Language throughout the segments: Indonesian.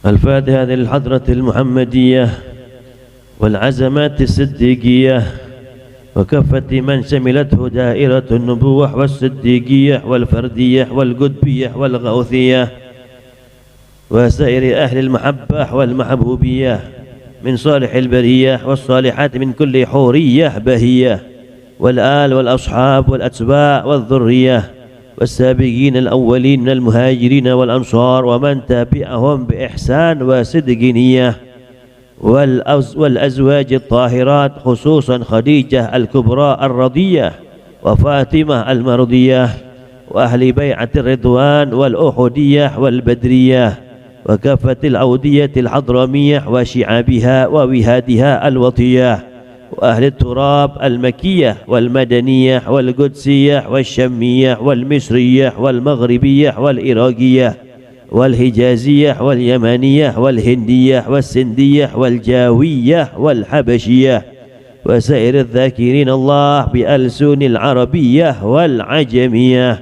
الفاتحة للحضرة المحمدية والعزمات الصديقية وكافة من شملته دائرة النبوة والصديقية والفردية والقطبية والغوثية وسائر أهل المحبة والمحبوبية من صالح البرية والصالحات من كل حورية بهية، والآل والأصحاب والأتباع والذرية والسابقين الأولين من المهاجرين والأنصار ومن تبعهم بإحسان وصدق نية، والأزواج الطاهرات خصوصا خديجة الكبرى الرضية وفاطمة المرضية وأهل بيعة الرضوان والأحدية والبدرية وكافة الأودية الحضرمية وشعابها ووهادها الوطية وأهل التراب المكية والمدنية والقدسية والشمية والمصرية والمغربية والإراقية والحجازية واليمنية والهندية والسندية والجاوية والحبشية وسائر الذاكرين الله بألسن العربية والعجمية،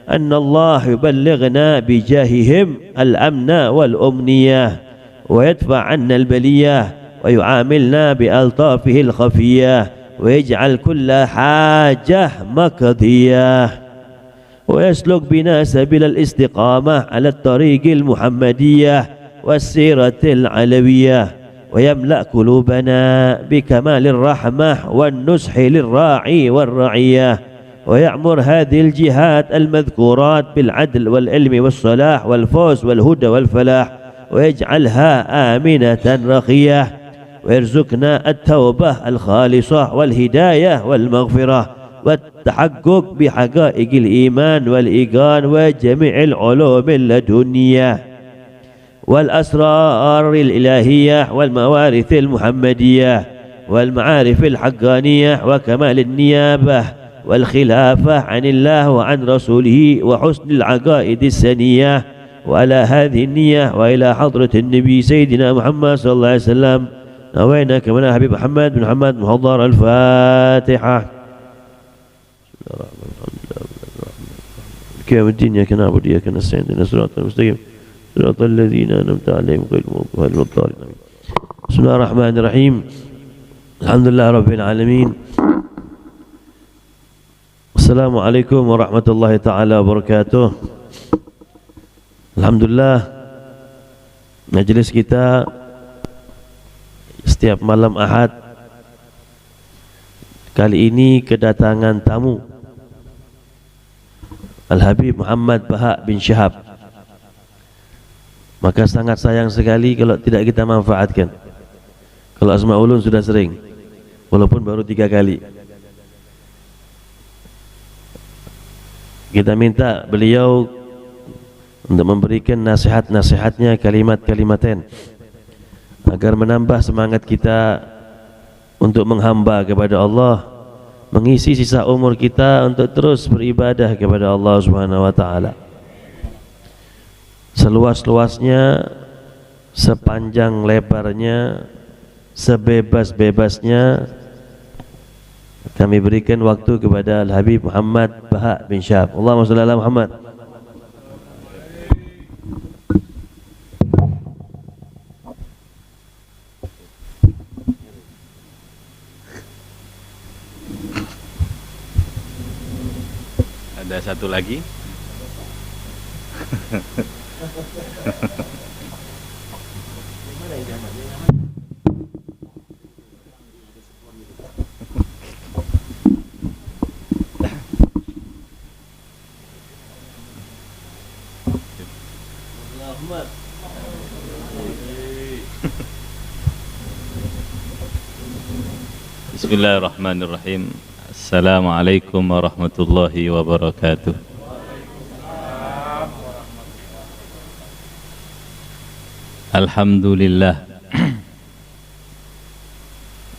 أن الله يبلغنا بجاههم الأمن والأمنية ويدفع عنا البلية ويعاملنا بألطافه الخفية ويجعل كل حاجة مقضية ويسلك بنا سبيل الاستقامة على الطريق المحمدية والسيرة العلوية ويملأ قلوبنا بكمال الرحمة والنصح للراعي والرعية ويعمر هذه الجهات المذكورات بالعدل والعلم والصلاح والفوز والهدى والفلاح ويجعلها آمنة رخية ويرزقنا التوبة الخالصة والهداية والمغفرة والتحقق بحقائق الإيمان والإيقان وجميع العلوم اللدنية والأسرار الإلهية والموارث المحمدية والمعارف الحقانية وكمال النيابة والخلافة عن الله وعن رسوله وحسن العقائد السنية. وعلى هذه النية وإلى حضرة النبي سيدنا محمد صلى الله عليه وسلم نوينا كما حبيب محمد بن محمد محضر. الفاتحة. كيوم الدين إياك نعبد وإياك نستعين اهدنا الصراط المستقيم صراط الذين أنعمت عليهم غير المغضوب عليهم ولا الضالين. بسم الله الرحمن الرحيم. الحمد لله رب العالمين. السلام عليكم ورحمة الله تعالى وبركاته. Alhamdulillah, majelis kita setiap malam Ahad kali ini kedatangan tamu Al-Habib Muhammad Bahak bin Syahab. Maka sangat sayang sekali kalau tidak kita manfaatkan. Kalau Asma Ulun sudah sering, walaupun baru 3 kali. Kita minta beliau untuk memberikan nasihat-nasihatnya, kalimat-kalimaten agar menambah semangat kita untuk menghamba kepada Allah, mengisi sisa umur kita untuk terus beribadah kepada Allah Subhanahu wa taala. Seluas-luasnya, sepanjang lebarnya, sebebas-bebasnya kami berikan waktu kepada Al-Habib Muhammad Bahak bin Syahab. Allahumma shalli ala Muhammad. Ada satu lagi. Bismillahirrahmanirrahim. Assalamualaikum warahmatullahi wabarakatuh. Alhamdulillah.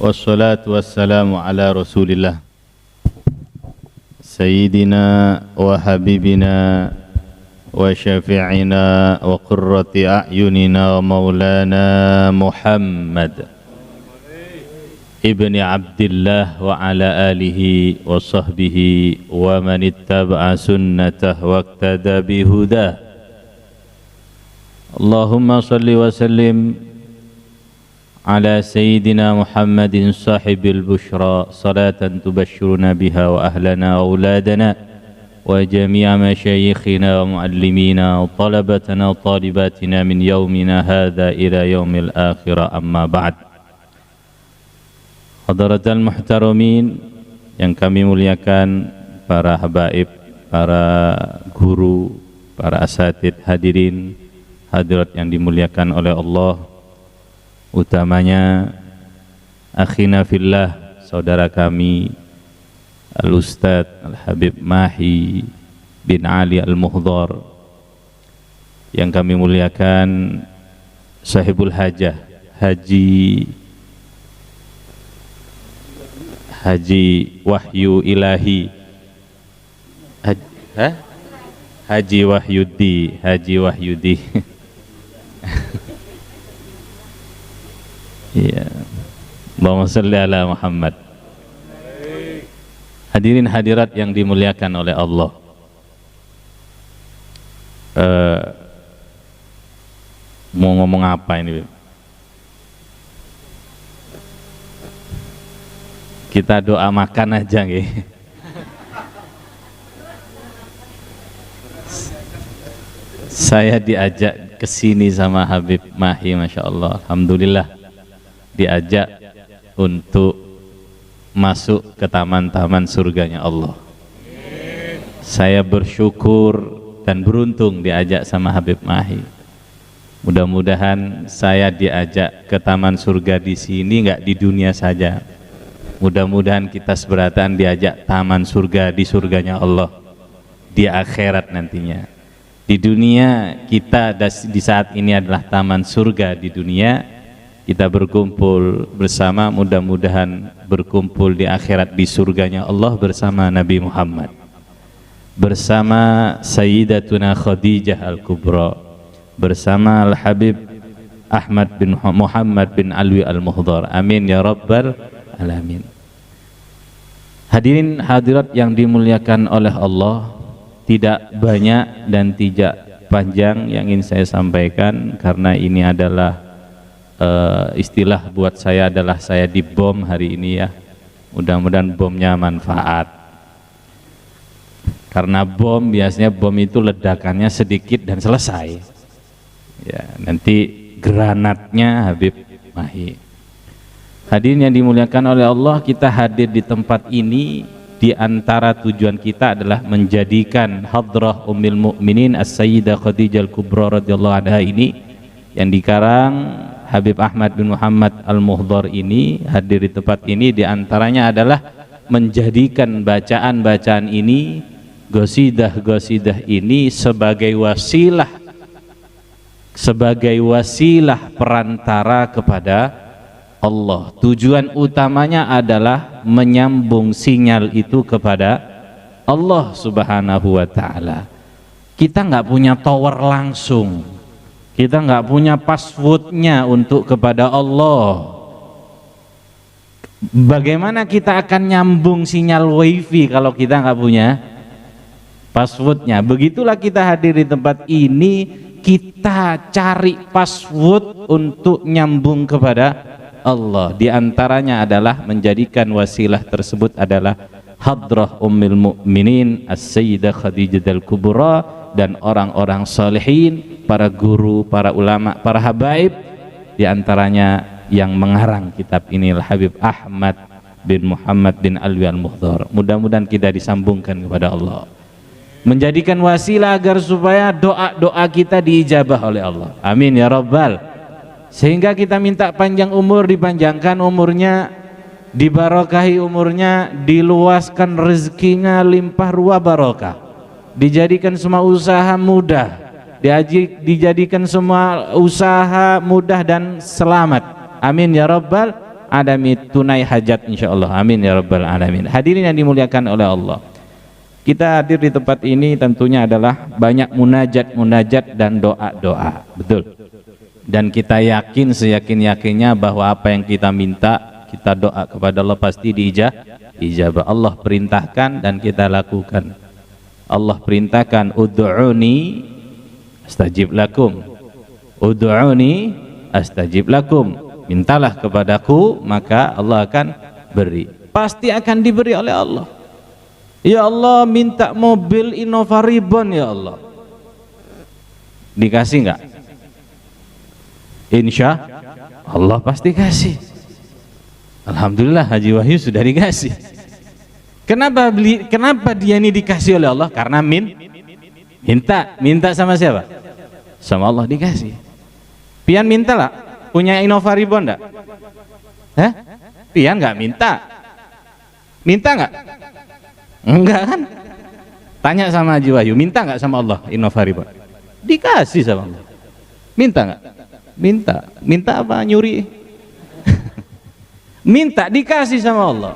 Wassalatu wassalamu ala Rasulillah Sayyidina wa habibina wa syafi'ina wa qurrati a'yunina wa maulana Muhammad ibni Abdillah wa ala alihi wa sahbihi wa man ittaba'a sunnatah wa iqtada bihudah Allahumma salli wa sallim ala Sayyidina Muhammadin sahibil bushra salatan tubashshiruna biha wa ahlana wa auladana wa jami'a masyayikhina wa muallimina wa talabatana wa talibatina min yaumina hadha ila yaumil akhirah amma ba'd. Hadaratul muhtaramin yang kami muliakan, para habaib, para guru, para asatid, hadirin hadirat yang dimuliakan oleh Allah, utamanya akhina fillah, saudara kami Al-Ustadz Al-Habib Mahi bin Ali Al-Muhdhar, yang kami muliakan sahibul hajah Haji Wahyu Ilahi Haji Wahyudi ya, Allahumma shalli ala Muhammad. Hadirin hadirat yang dimuliakan oleh Allah, mau ngomong apa ini? Kita doa makan aja nggih. Saya diajak ke sini sama Habib Mahi, Masya Allah, Alhamdulillah, diajak untuk masuk ke taman-taman surganya Allah. Saya bersyukur dan beruntung diajak sama Habib Mahi. Mudah-mudahan saya diajak ke taman surga di sini, enggak di dunia saja. Mudah-mudahan kita seberatan diajak taman surga di surganya Allah di akhirat nantinya. Di dunia kita di saat ini adalah taman surga di dunia, kita berkumpul bersama, mudah-mudahan berkumpul di akhirat di surganya Allah bersama Nabi Muhammad, bersama Sayyidatuna Khadijah Al-Kubra, bersama Al-Habib Ahmad bin Muhammad bin Alwi Al-Muhdhar. Amin ya Rabbal Alamin. Hadirin hadirat yang dimuliakan oleh Allah, tidak banyak dan tidak panjang yang ingin saya sampaikan, karena ini adalah istilah buat saya adalah saya dibom hari ini ya. Mudah-mudahan bomnya manfaat, karena bom biasanya bom itu ledakannya sedikit dan selesai ya, nanti granatnya Habib Mahi. Hadirin yang dimuliakan oleh Allah, kita hadir di tempat ini di antara tujuan kita adalah menjadikan hadrah Ummul Mukminin As-Sayyidah Khadijah Al-Kubra radhiyallahu anha ini, yang dikarang Habib Ahmad bin Muhammad Al-Muhdhar ini, hadir di tempat ini di antaranya adalah menjadikan bacaan-bacaan ini, gosidah-gosidah ini sebagai wasilah perantara kepada Allah. Tujuan utamanya adalah menyambung sinyal itu kepada Allah Subhanahu wa ta'ala. Kita nggak punya tower langsung, kita nggak punya passwordnya untuk kepada Allah. Bagaimana kita akan nyambung sinyal wifi kalau kita nggak punya passwordnya? Begitulah kita hadir di tempat ini, kita cari password untuk nyambung kepada Allah. Di antaranya adalah menjadikan wasilah tersebut adalah hadrah Ummul Mukminin As-Sayyidah Khadijah Al-Kubra dan orang-orang salihin, para guru, para ulama, para habaib, di antaranya yang mengarang kitab ini Habib Ahmad bin Muhammad bin Alwi Al-Muhdhar. Mudah-mudahan kita disambungkan kepada Allah, menjadikan wasilah agar supaya doa-doa kita diijabah oleh Allah. Amin ya Rabbal. Sehingga kita minta panjang umur, dipanjangkan umurnya, dibarokahi umurnya, diluaskan rezekinya, limpah ruah barokah, dijadikan semua usaha mudah, dijadikan semua usaha mudah dan selamat. Amin ya Rabbal Alamin. Tunai hajat insyaallah. Amin ya Rabbal Alamin. Hadirin yang dimuliakan oleh Allah, kita hadir di tempat ini tentunya adalah banyak munajat dan doa-doa, betul. Dan kita yakin seyakin-yakinnya bahwa apa yang kita minta, kita doa kepada Allah pasti diijabah. Allah perintahkan dan kita lakukan. Allah perintahkan ud'uni astajib lakum Ud'uni astajib lakum. Mintalah kepadaku maka Allah akan beri. Pasti akan diberi oleh Allah. Ya Allah, minta mobil Innova Ribbon ya Allah. Dikasih enggak? Insya Allah pasti kasih. Alhamdulillah Haji Wahyu sudah dikasih. Kenapa dia ini dikasih oleh Allah? Karena minta sama siapa? Sama Allah dikasih. Pian minta lah, punya Innova Ribbon enggak? Hah? Pian enggak minta. Minta enggak? Enggak kan? Tanya sama Haji Wahyu, minta enggak sama Allah Innova Ribbon? Dikasih sama Allah. Minta enggak? Minta. Minta apa? Nyuri? Minta, dikasih sama Allah.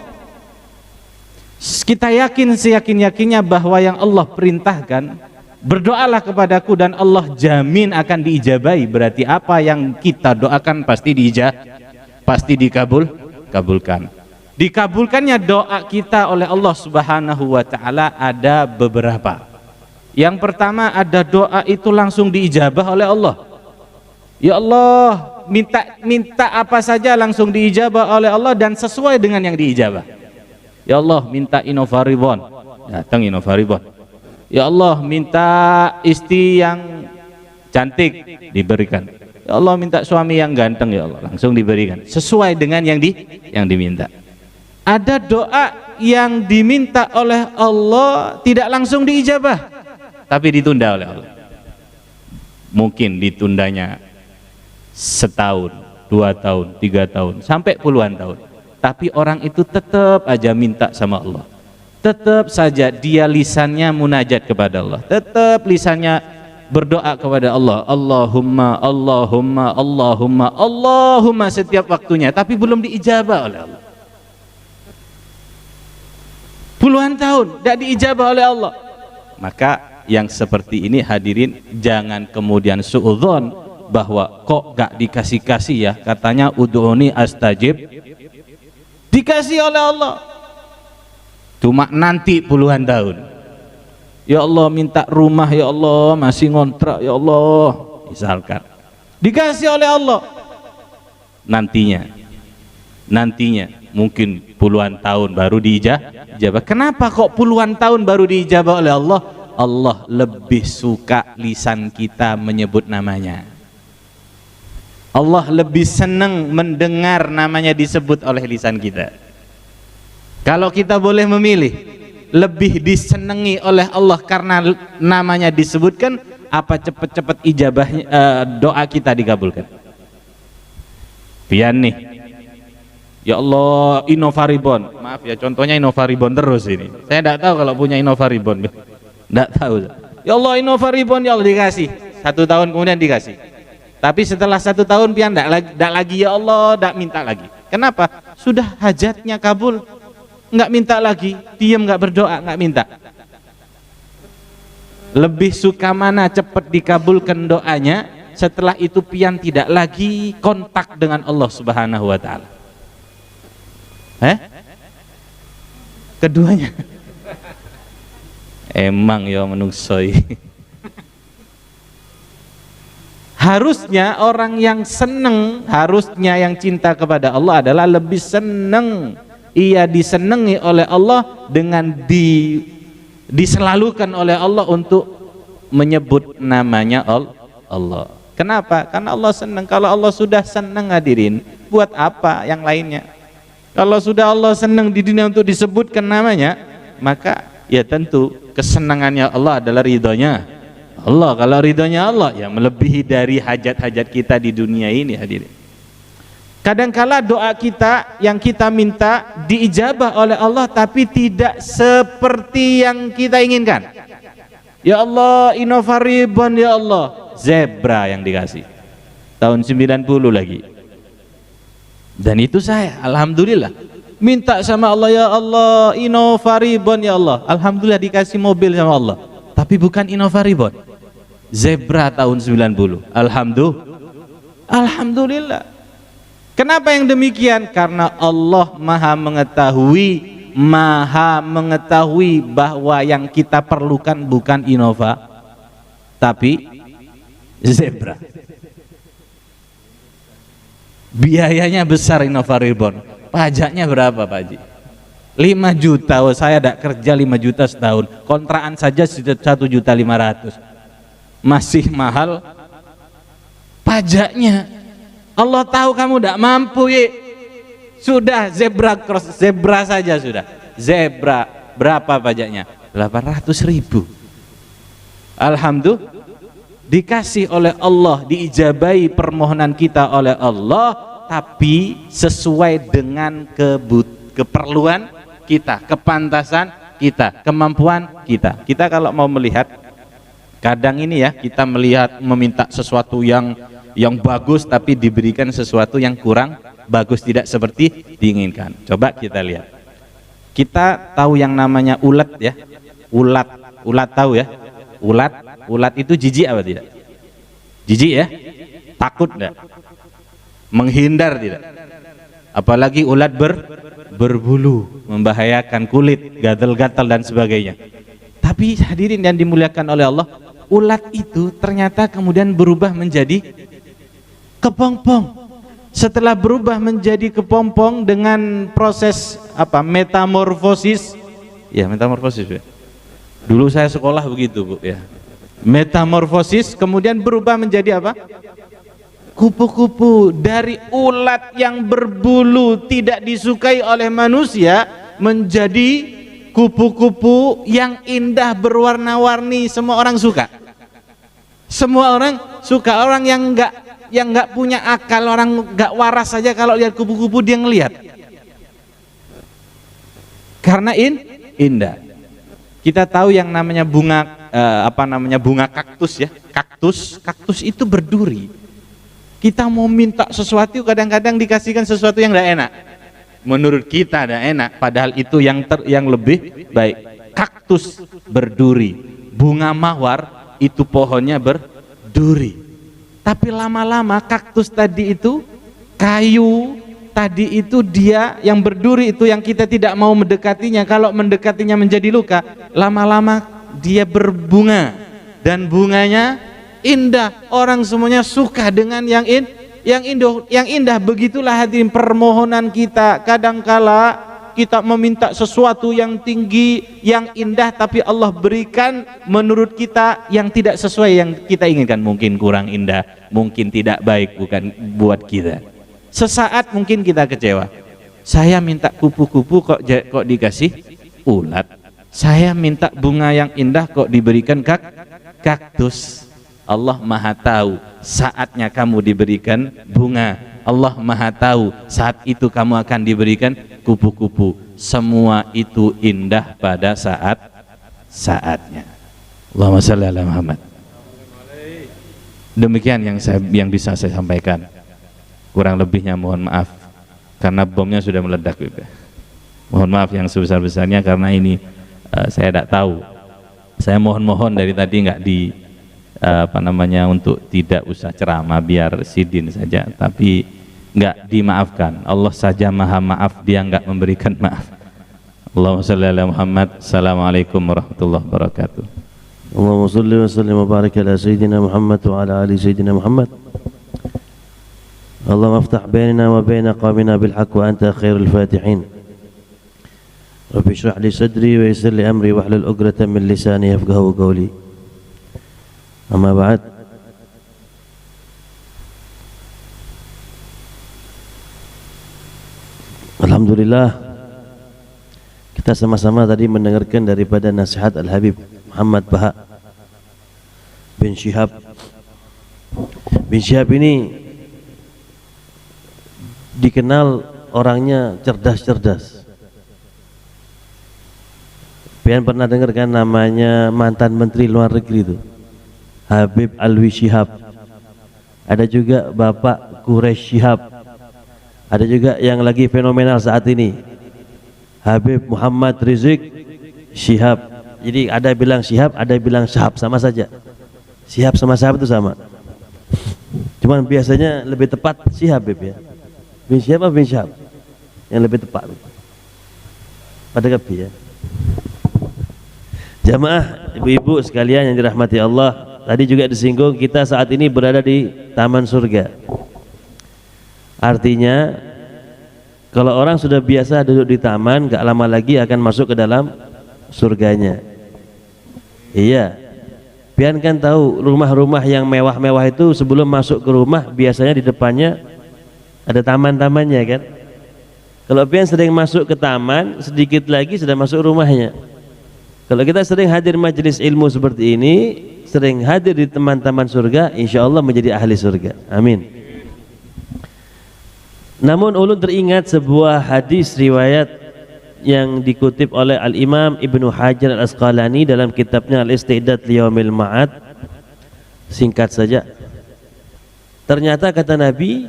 Kita yakin seyakin-yakinnya bahwa yang Allah perintahkan, berdoalah kepadaku dan Allah jamin akan diijabahi. Berarti apa yang kita doakan pasti dikabulkan. Dikabulkannya doa kita oleh Allah Subhanahu wa ta'ala ada beberapa. Yang pertama, ada doa itu langsung diijabah oleh Allah. Ya Allah, minta apa saja langsung diijabah oleh Allah dan sesuai dengan yang diijabah. Ya Allah, minta Innova Ribbon, datang Innova Ribbon. Ya Allah, minta istri yang cantik, diberikan. Ya Allah, minta suami yang ganteng, ya Allah, langsung diberikan sesuai dengan yang diminta. Ada doa yang diminta oleh Allah tidak langsung diijabah, tapi ditunda oleh Allah. Mungkin ditundanya setahun, 2 tahun, 3 tahun, sampai puluhan tahun. Tapi orang itu tetap aja minta sama Allah. Tetap saja dia lisannya munajat kepada Allah. Tetap lisannya berdoa kepada Allah. Allahumma, Allahumma, Allahumma, Allahumma setiap waktunya, tapi belum diijabah oleh Allah. Puluhan tahun tidak diijabah oleh Allah. Maka yang seperti ini hadirin jangan kemudian suudzon bahwa kok gak dikasih-kasih ya, katanya ud'uni astajib, dikasih oleh Allah cuma nanti puluhan tahun. Ya Allah, minta rumah ya Allah, masih ngontrak ya Allah, misalkan dikasih oleh Allah, nantinya mungkin puluhan tahun baru diijabah. Kenapa kok puluhan tahun baru diijabah oleh Allah? Allah lebih suka lisan kita menyebut namanya. Allah lebih senang mendengar namanya disebut oleh lisan kita. Kalau kita boleh memilih, lebih disenangi oleh Allah karena namanya disebutkan, apa cepat-cepat ijabahnya, doa kita dikabulkan? Pian nih, ya Allah, Innova Ribbon, maaf ya, contohnya Innova Ribbon terus ini. Saya tidak tahu kalau punya Innova Ribbon, tidak tahu. Ya Allah, Innova Ribbon, ya Allah, dikasih. 1 tahun kemudian dikasih. Tapi setelah 1 tahun pian tidak lagi ya Allah, tidak minta lagi. Kenapa? Sudah hajatnya kabul, nggak minta lagi, diam, nggak berdoa, nggak minta. Lebih suka mana cepat dikabulkan doanya, setelah itu pian tidak lagi kontak dengan Allah Subhanahu wa ta'ala. Keduanya emang ya menungsoi. Harusnya orang yang seneng, harusnya yang cinta kepada Allah adalah lebih seneng. Ia disenangi oleh Allah dengan diselalukan oleh Allah untuk menyebut namanya Allah. Kenapa? Karena Allah senang. Kalau Allah sudah senang hadirin, buat apa yang lainnya? Kalau sudah Allah senang di dunia untuk disebutkan namanya, maka ya tentu kesenangannya Allah adalah ridhonya Allah. Kalau ridhonya Allah ya melebihi dari hajat-hajat kita di dunia ini hadirin. Kadangkala doa kita yang kita minta diijabah oleh Allah tapi tidak seperti yang kita inginkan. Ya Allah, Innova Ribbon ya Allah, zebra yang dikasih tahun 90 lagi. Dan itu saya alhamdulillah minta sama Allah, ya Allah, Innova Ribbon ya Allah, alhamdulillah dikasih mobil sama Allah, tapi bukan Innova Ribbon, zebra tahun 90. Alhamdulillah. Kenapa yang demikian? Karena Allah maha mengetahui bahwa yang kita perlukan bukan Innova tapi zebra. biayanya besar Innova Reborn. Pajaknya berapa Pak Haji? 5 juta. Oh, saya tidak kerja 5 juta setahun, kontrakan saja 1.500.000, masih mahal pajaknya. Allah tahu kamu tidak mampu ya. Sudah zebra cross, zebra saja sudah. Zebra berapa pajaknya? 800.000. Alhamdulillah dikasih oleh Allah, diijabahi permohonan kita oleh Allah, tapi sesuai dengan keperluan kita, kepantasan kita, kemampuan kita. Kita kalau mau melihat, kadang ini ya, kita melihat meminta sesuatu yang bagus tapi diberikan sesuatu yang kurang bagus, tidak seperti diinginkan. Coba kita lihat. Kita tahu yang namanya ulat ya. Ulat tahu ya? Ulat itu jijik apa tidak? Jijik ya? Takut enggak? Menghindar tidak? Apalagi ulat berbulu, membahayakan kulit, gatal-gatal dan sebagainya. Tapi hadirin yang dimuliakan oleh Allah, ulat itu ternyata kemudian berubah menjadi kepompong. Setelah berubah menjadi kepompong dengan proses metamorfosis. Ya, metamorfosis ya. Dulu saya sekolah begitu Bu ya. Metamorfosis kemudian berubah menjadi apa? Kupu-kupu. Dari ulat yang berbulu tidak disukai oleh manusia menjadi kupu-kupu yang indah berwarna-warni, semua orang suka. Semua orang suka. Orang yang enggak punya akal, orang enggak waras saja kalau lihat kupu-kupu dia ngelihat. Karena indah. Kita tahu yang namanya bunga bunga kaktus ya. Kaktus itu berduri. Kita mau minta sesuatu kadang-kadang dikasihkan sesuatu yang enggak enak. Menurut kita enggak enak, padahal itu yang lebih baik. Kaktus berduri. Bunga mawar itu pohonnya berduri. Tapi lama-lama kaktus tadi itu, kayu tadi itu, dia yang berduri itu yang kita tidak mau mendekatinya, kalau mendekatinya menjadi luka, lama-lama dia berbunga dan bunganya indah, orang semuanya suka dengan yang indah. Begitulah hadirin permohonan kita. Kadangkala kita meminta sesuatu yang tinggi, yang indah, tapi Allah berikan menurut kita yang tidak sesuai yang kita inginkan. Mungkin kurang indah, mungkin tidak baik, bukan buat kita. Sesaat mungkin kita kecewa. Saya minta kupu-kupu kok dikasih ulat. Saya minta bunga yang indah kok diberikan kaktus. Allah Maha tahu saatnya kamu diberikan bunga. Allah Maha tahu saat itu kamu akan diberikan kupu-kupu. Semua itu indah pada saatnya. Allahumma shalli ala Muhammad. Demikian yang bisa saya sampaikan. Kurang lebihnya mohon maaf karena bomnya sudah meledak. Mohon maaf yang sebesar-besarnya karena ini saya tidak tahu. Saya mohon dari tadi nggak untuk tidak usah ceramah, biar sidin saja, tapi nggak dimaafkan. Allah saja maha maaf, dia nggak memberikan maaf. Allahumma shalli ala Muhammad. Assalamualaikum warahmatullahi wabarakatuh. Allahumma shalli wa sallim wa barik ala sayyidina Muhammad wa ala ali sayyidina Muhammad. اللهم افتح بيننا وبين قومنا بالحق وأنت خير الفاتحين. رب اشرح لي صدري ويسر لي أمري واحلل عقدة من لساني يفقهوا قولي. أما بعد, alhamdulillah kita sama-sama tadi mendengarkan daripada nasihat Al-Habib Muhammad Baha bin Syihab. Bin Syihab ini dikenal orangnya cerdas-cerdas. Pian pernah dengar kan namanya mantan menteri luar negeri itu, Habib Alwi Syihab. Ada juga Bapak Quraish Syihab. Ada juga yang lagi fenomenal saat ini, Habib Muhammad Rizik Syihab. Jadi ada bilang Syihab, ada bilang Syahab, sama saja. Syihab sama Syahab itu sama. Cuman biasanya lebih tepat Syihab ya. Bin Syihab atau bin Syahab yang lebih tepat pada kapi ya. Jamaah ibu-ibu sekalian yang dirahmati Allah, tadi juga disinggung kita saat ini berada di taman surga. Artinya kalau orang sudah biasa duduk di taman, gak lama lagi akan masuk ke dalam surganya. Iya, pian kan tahu rumah-rumah yang mewah-mewah itu sebelum masuk ke rumah biasanya di depannya ada taman-tamannya kan. Kalau pian sering masuk ke taman, sedikit lagi sudah masuk rumahnya. Kalau kita sering hadir majelis ilmu seperti ini, sering hadir di taman-taman surga, insya Allah menjadi ahli surga. Amin. Namun ulun teringat sebuah hadis riwayat yang dikutip oleh Al-Imam Ibnu Hajar Al-Asqalani dalam kitabnya Al-Istidad Liyaumil Ma'ad. Singkat saja. Ternyata kata Nabi,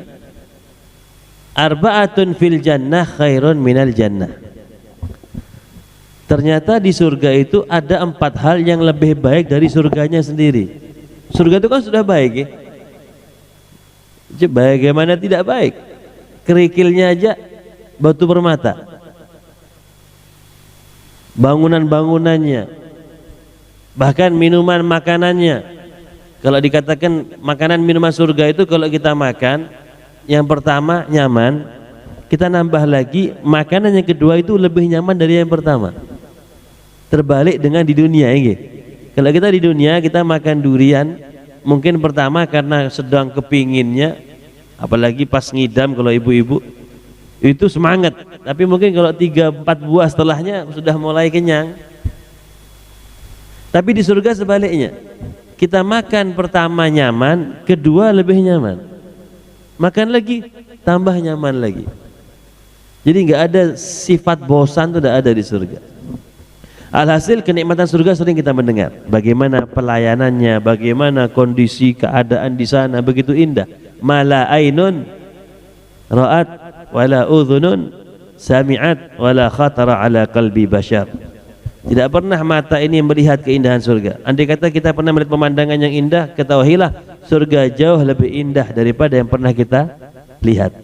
arba'atun fil jannah khairun minal jannah. Ternyata di surga itu ada 4 hal yang lebih baik dari surganya sendiri. Surga itu kan sudah baik ya. Bagaimana tidak baik? Kerikilnya aja batu permata, bangunan-bangunannya, bahkan minuman makanannya. Kalau dikatakan makanan minuman surga itu kalau kita makan, yang pertama nyaman, kita nambah lagi makanan yang kedua itu lebih nyaman dari yang pertama. Terbalik dengan di dunia ini. Kalau kita di dunia kita makan durian, mungkin pertama karena sedang kepinginnya, apalagi pas ngidam kalau ibu-ibu itu semangat, tapi mungkin kalau 3-4 buah setelahnya sudah mulai kenyang. Tapi di surga sebaliknya, kita makan pertama nyaman, kedua lebih nyaman, makan lagi tambah nyaman lagi. Jadi nggak ada sifat bosan, itu tidak ada di surga. Alhasil kenikmatan surga sering kita mendengar, bagaimana pelayanannya, bagaimana kondisi keadaan di sana begitu indah. Mala ainun ra'at wala udhunun sami'at wala khatara ala qalbi bashar. Tidak pernah mata ini melihat keindahan surga. Andai kata kita pernah melihat pemandangan yang indah, ketahuilah surga jauh lebih indah daripada yang pernah kita lihat.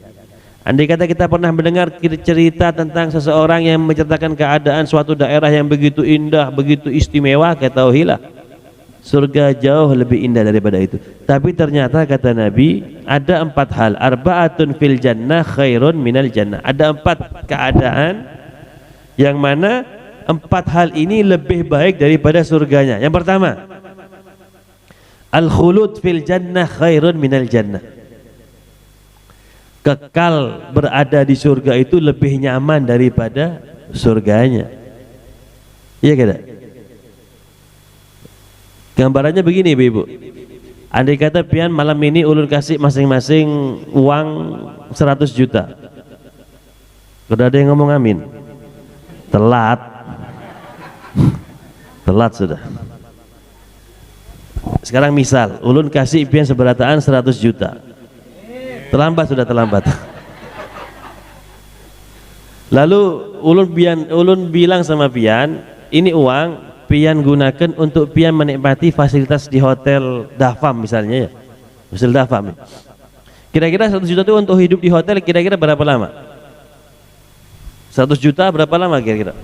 Andai kata kita pernah mendengar cerita tentang seseorang yang menceritakan keadaan suatu daerah yang begitu indah, begitu istimewa, ketahuilah surga jauh lebih indah daripada itu. Tapi ternyata kata Nabi ada 4 hal, arba'atun fil jannah khairun minal jannah. Ada 4 keadaan yang mana 4 hal ini lebih baik daripada surganya. Yang pertama, al-khulud fil jannah khairun minal jannah. Kekal berada di surga itu lebih nyaman daripada surganya. Iya kada? Gambarannya begini ibu-ibu, andai kata pian malam ini ulun kasih masing-masing uang 100 juta. Sudah ada yang ngomong amin? Telat. Telat sudah. Sekarang misal ulun kasih pian seberataan 100 juta. Terlambat sudah, terlambat. Lalu ulun bilang sama pian, ini uang pian gunakan untuk pian menikmati fasilitas di hotel Dafam misalnya ya, hotel Dafam. Kira-kira 100 juta itu untuk hidup di hotel kira-kira berapa lama? 100 juta berapa lama kira-kira?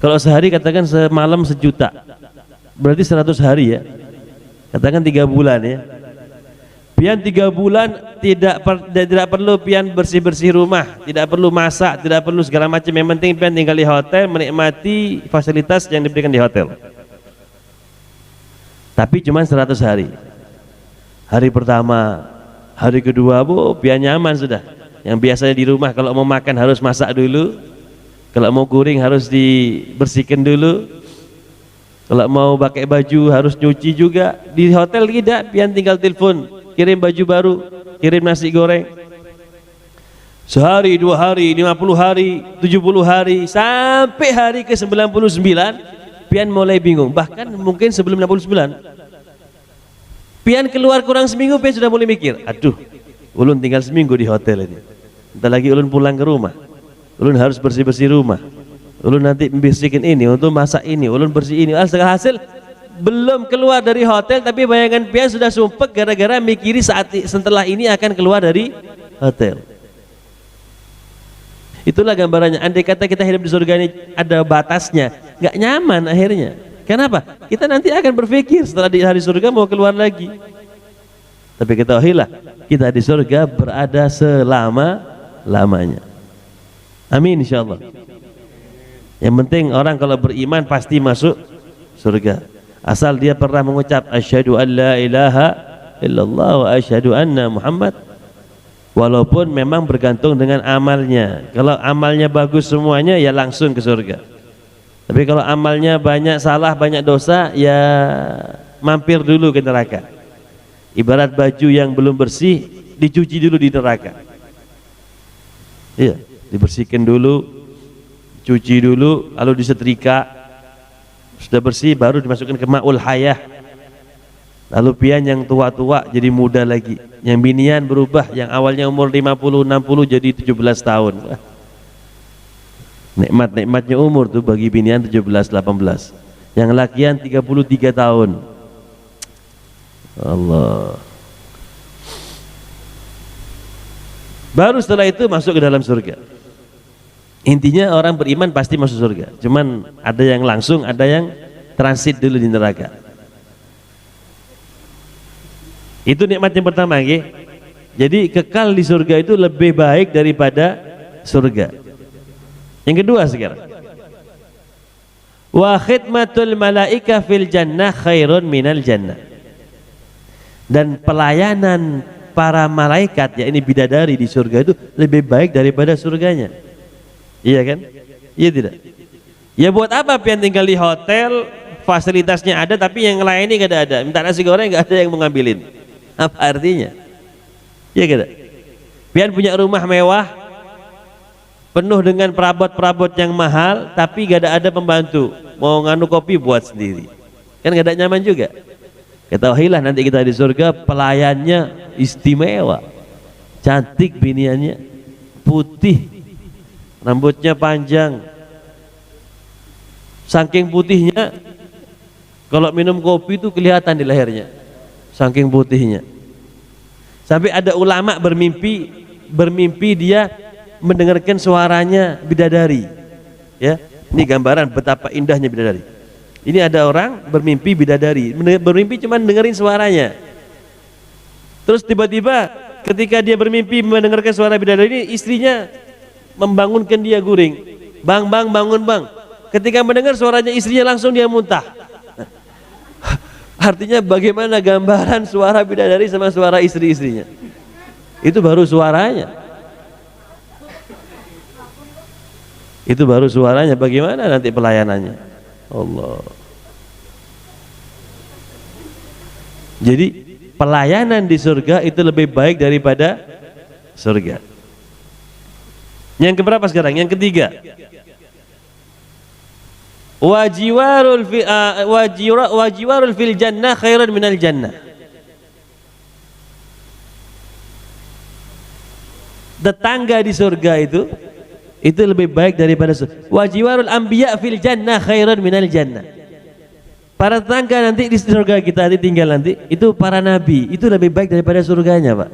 Kalau sehari katakan semalam 1 juta, berarti 100 hari ya, katakan 3 bulan ya. Pian 3 bulan tidak perlu pian bersih-bersih rumah, tidak perlu masak, tidak perlu segala macam. Yang penting pian tinggal di hotel, menikmati fasilitas yang diberikan di hotel. Tapi cuma 100 hari. Hari pertama, hari kedua pian nyaman sudah. Yang biasanya di rumah kalau mau makan harus masak dulu, kalau mau goreng harus dibersihkan dulu, kalau mau pakai baju harus nyuci juga. Di hotel tidak, pian tinggal telepon, kirim baju baru, kirim nasi goreng. Sehari, 2 hari, 50 hari, 70 hari, sampai hari ke 99 pian mulai bingung. Bahkan mungkin sebelum 69 pian keluar kurang seminggu, pian sudah mulai mikir, aduh ulun tinggal seminggu di hotel ini, entar lagi ulun pulang ke rumah, ulun harus bersih-bersih rumah, ulun nanti membersihkan ini, untuk masak ini, ulun bersih ini. Hasil belum keluar dari hotel, tapi bayangan pian sudah sumpek gara-gara mikiri setelah ini akan keluar dari hotel. Itulah gambarannya. Andai kata kita hidup di surga ini ada batasnya, nggak nyaman akhirnya. Kenapa? Kita nanti akan berpikir setelah di hari surga mau keluar lagi. Tapi ketahuilah kita di surga berada selama-lamanya. Amin insyaallah. Yang penting orang kalau beriman pasti masuk surga. Asal dia pernah mengucap asyhadu an la ilaha illallah wa asyhadu anna Muhammad. Walaupun memang bergantung dengan amalnya. Kalau amalnya bagus semuanya ya langsung ke surga. Tapi kalau amalnya banyak salah, banyak dosa, ya mampir dulu ke neraka. Ibarat baju yang belum bersih dicuci dulu di neraka. Iya, dibersihkan dulu, cuci dulu, lalu disetrika. Sudah bersih baru dimasukkan ke ma'ul hayah. Lalu pian yang tua-tua jadi muda lagi. Yang binian berubah, yang awalnya umur 50 60 jadi 17 tahun. Wah. Nikmat-nikmatnya umur tuh bagi binian 17 18. Yang lakian 33 tahun. Allah. Baru setelah itu masuk ke dalam surga. Intinya orang beriman pasti masuk surga. Cuman ada yang langsung, ada yang transit dulu di neraka. Itu nikmat yang pertama, okay? Jadi kekal di surga itu lebih baik daripada surga. Yang kedua sekarang. Wa khidmatul malaika fil jannah khairun minal jannah. Dan pelayanan para malaikat, ya ini bidadari di surga itu lebih baik daripada surganya. Iya kan? Iya tidak? Ya buat apa pian tinggal di hotel, fasilitasnya ada tapi yang lainnya gak ada. Minta nasi goreng gak ada yang mengambilin. Apa artinya? Iya kan? Pian punya rumah mewah, penuh dengan perabot-perabot yang mahal, tapi gak ada pembantu. Mau nganu kopi buat sendiri. Kan gak ada nyaman juga. Ketahuilah nanti kita di surga pelayannya istimewa, cantik biniannya, putih, rambutnya panjang, saking putihnya kalau minum kopi itu kelihatan di lehernya, saking putihnya. Sampai ada ulama bermimpi dia mendengarkan suaranya bidadari. Ya, ini gambaran betapa indahnya bidadari. Ini ada orang bermimpi bidadari, bermimpi cuma dengerin suaranya. Terus tiba-tiba ketika dia bermimpi mendengarkan suara bidadari ini, istrinya membangunkan dia guring. Bang, bangun bang. Ketika mendengar suaranya istrinya langsung dia muntah. Artinya bagaimana gambaran suara bidadari sama suara istri-istrinya. Itu baru suaranya. Itu baru suaranya, bagaimana nanti pelayanannya. Allah. Jadi pelayanan di surga itu lebih baik daripada surga. Yang keberapa sekarang? Yang ketiga. Wajiwarul fil jannah khairan minal jannah. Tetangga di surga itu lebih baik daripada surga. Wajiwarul anbiya fil jannah khairan minal jannah. Para tetangga nanti di surga kita nanti tinggal nanti itu para nabi, itu lebih baik daripada surganya, Pak.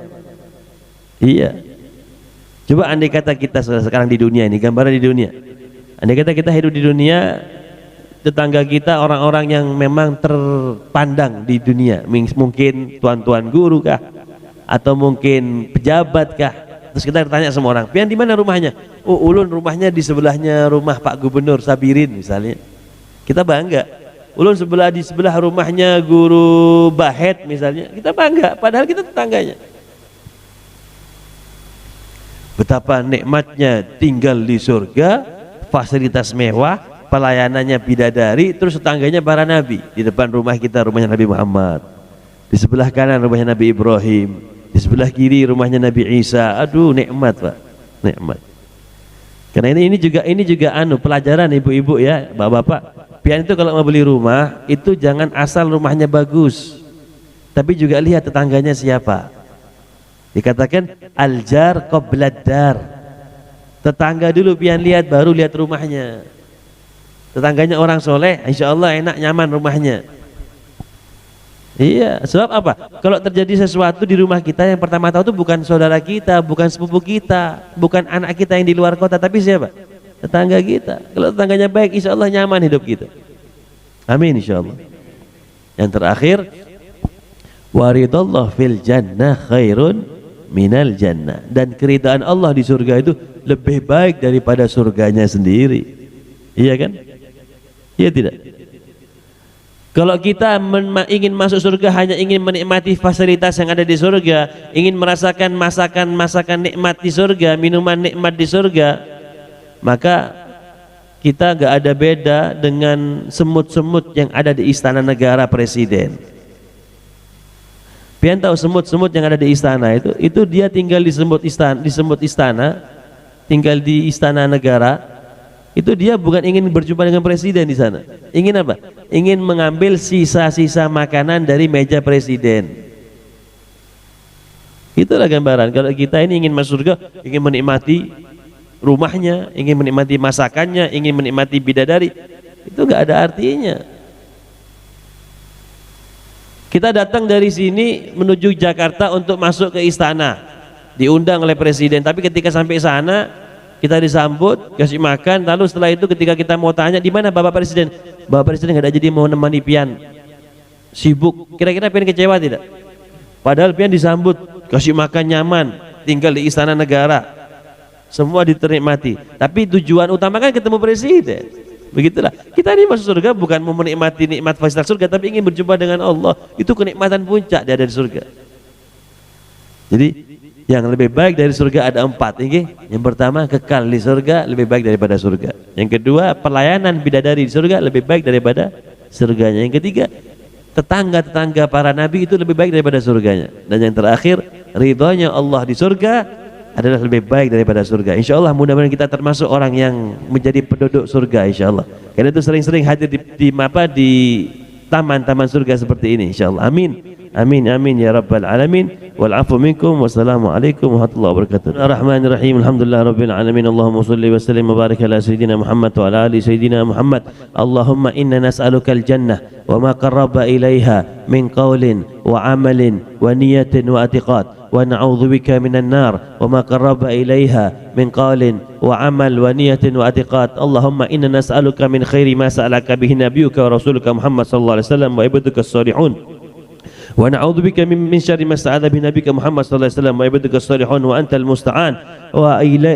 Iya. Coba andai kata kita sekarang di dunia ini, gambaran di dunia. Andai kata kita hidup di dunia, tetangga kita orang-orang yang memang terpandang di dunia, mungkin tuan-tuan guru kah, atau mungkin pejabat kah. Terus kita tanya sama orang, pian di mana rumahnya? Oh, ulun rumahnya di sebelahnya rumah Pak Gubernur Sabirin misalnya. Kita bangga. Ulun di sebelah rumahnya guru Bahet misalnya. Kita bangga, padahal kita tetangganya. Betapa nikmatnya tinggal di surga, fasilitas mewah, pelayanannya bidadari, terus tetangganya para nabi. Di depan rumah kita rumahnya Nabi Muhammad, di sebelah kanan rumahnya Nabi Ibrahim, di sebelah kiri rumahnya Nabi Isa. Aduh, nikmat, Pak, nikmat. Karena ini juga pelajaran ibu-ibu ya, bapak-bapak. Pian itu kalau mau beli rumah itu jangan asal rumahnya bagus, tapi juga lihat tetangganya siapa. Dikatakan aljar qoblad dar. Tetangga dulu pian lihat, baru lihat rumahnya. Tetangganya orang soleh, insya Allah enak nyaman rumahnya. Iya, sebab apa? Kalau terjadi sesuatu di rumah kita, yang pertama tahu itu bukan saudara kita, bukan sepupu kita, bukan anak kita yang di luar kota, tapi siapa? Tetangga kita. Kalau tetangganya baik, insya Allah nyaman hidup kita. Amin insya Allah. Yang terakhir, Waridallah fil jannah khairun minal jannah, dan keridaan Allah di surga itu lebih baik daripada surganya sendiri. Iya kan? Iya tidak? Kalau kita ingin masuk surga hanya ingin menikmati fasilitas yang ada di surga, ingin merasakan masakan nikmat di surga, minuman nikmat di surga, maka kita gak ada beda dengan semut-semut yang ada di istana negara presiden. Pian tahu semut-semut yang ada di istana itu dia tinggal di semut istana, tinggal di istana negara. Itu dia bukan ingin berjumpa dengan presiden di sana. Ingin apa? Ingin mengambil sisa-sisa makanan dari meja presiden. Itulah gambaran. Kalau kita ini ingin masuk surga, ingin menikmati rumahnya, ingin menikmati masakannya, ingin menikmati bidadari, itu nggak ada artinya. Kita datang dari sini menuju Jakarta untuk masuk ke istana, diundang oleh presiden, tapi ketika sampai sana kita disambut, kasih makan, lalu setelah itu ketika kita mau tanya di mana Bapak Presiden, Bapak Presiden nggak ada, jadi mau nemani pian, sibuk. Kira-kira pian kecewa tidak? Padahal pian disambut, kasih makan nyaman, tinggal di istana negara, semua diternikmati, tapi tujuan utama kan ketemu presiden. Begitulah kita ini masuk surga bukan mau menikmati nikmat fasilitas surga, tapi ingin berjumpa dengan Allah. Itu kenikmatan puncak dia ada di surga. Jadi yang lebih baik dari surga ada 4. Yang pertama, kekal di surga lebih baik daripada surga. Yang kedua, pelayanan bidadari di surga lebih baik daripada surganya. Yang ketiga, tetangga-tetangga para nabi itu lebih baik daripada surganya. Dan yang terakhir, ridhonya Allah di surga adalah lebih baik daripada surga. Insya Allah mudah-mudahan kita termasuk orang yang menjadi penduduk surga, insya Allah. Karena itu sering-sering hadir di taman-taman surga seperti ini, insya Allah. Amin. Amin amin ya rabbal alamin. Wal afu minkum. Wassalamualaikum warahmatullahi wabarakatuh. Bismillahirrahmanirrahim. Alhamdulillah rabbil alamin. Allahumma salli wa sallim wa barik ala sayyidina Muhammad wa ala ali sayyidina Muhammad. Allahumma inna nas'aluka al-jannah wa ma qarraba ilaiha min qawlin wa amalin wa niyatin wa i'tiqad. ونعوذ بك من النار وما قرب إليها من قول وعمل ونية واعتقاد. اللهم إنا نسألك من خير ما سألك به نبيك ورسولك محمد صلى الله عليه وسلم وعبادك الصالحون ونعوذ بك من شر ما استعاذ به نبيك محمد صلى الله عليه وسلم وعبادك الصالحون وأنت المستعان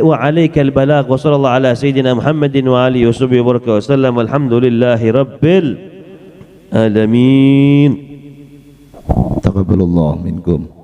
وعليك البلاغ. وصلى الله على سيدنا محمد وآله وصحبه وسلم والحمد لله رب العالمين. تقبل الله منكم.